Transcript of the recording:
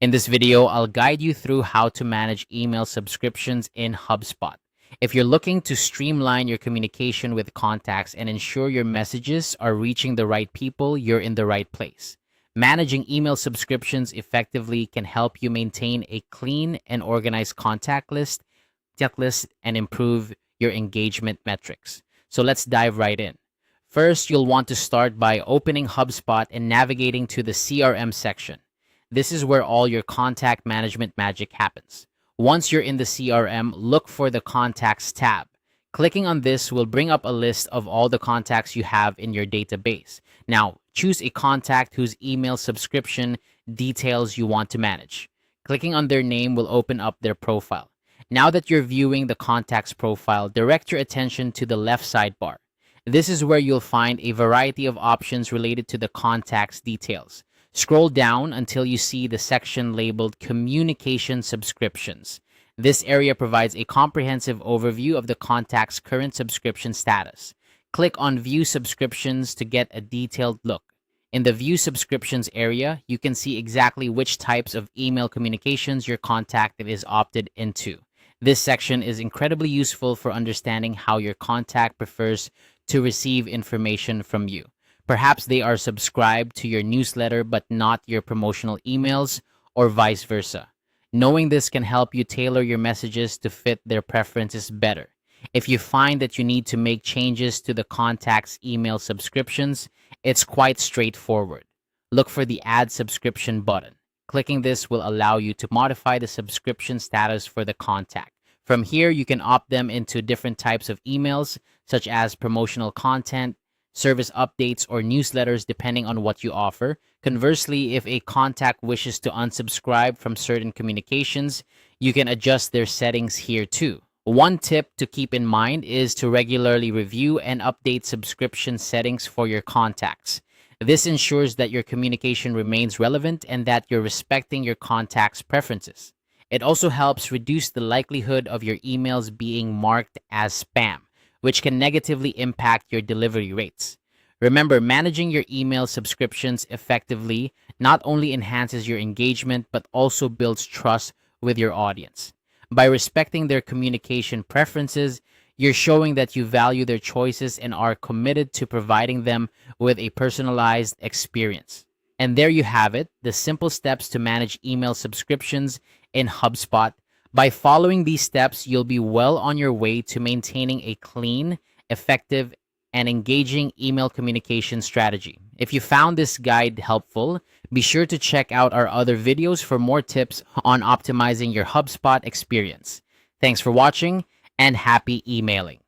In this video, I'll guide you through how to manage email subscriptions in HubSpot. If you're looking to streamline your communication with contacts and ensure your messages are reaching the right people, you're in the right place. Managing email subscriptions effectively can help you maintain a clean and organized contact list, and improve your engagement metrics. So let's dive right in. First, you'll want to start by opening HubSpot and navigating to the CRM section. This is where all your contact management magic happens. Once you're in the CRM, look for the Contacts tab. Clicking on this will bring up a list of all the contacts you have in your database. Now, choose a contact whose email subscription details you want to manage. Clicking on their name will open up their profile. Now that you're viewing the contact's profile, direct your attention to the left sidebar. This is where you'll find a variety of options related to the contact's details. Scroll down until you see the section labeled Communication Subscriptions. This area provides a comprehensive overview of the contact's current subscription status. Click on View Subscriptions to get a detailed look. In the View Subscriptions area, you can see exactly which types of email communications your contact is opted into. This section is incredibly useful for understanding how your contact prefers to receive information from you. Perhaps they are subscribed to your newsletter but not your promotional emails, or vice versa. Knowing this can help you tailor your messages to fit their preferences better. If you find that you need to make changes to the contact's email subscriptions, it's quite straightforward. Look for the Add Subscription button. Clicking this will allow you to modify the subscription status for the contact. From here, you can opt them into different types of emails, such as promotional content, service updates, or newsletters depending on what you offer. Conversely, if a contact wishes to unsubscribe from certain communications, you can adjust their settings here too. One tip to keep in mind is to regularly review and update subscription settings for your contacts. This ensures that your communication remains relevant and that you're respecting your contact's preferences. It also helps reduce the likelihood of your emails being marked as spam, which can negatively impact your delivery rates. Remember, managing your email subscriptions effectively not only enhances your engagement, but also builds trust with your audience. By respecting their communication preferences, you're showing that you value their choices and are committed to providing them with a personalized experience. And there you have it, the simple steps to manage email subscriptions in HubSpot. By following these steps, you'll be well on your way to maintaining a clean, effective, and engaging email communication strategy. If you found this guide helpful, be sure to check out our other videos for more tips on optimizing your HubSpot experience. Thanks for watching and happy emailing.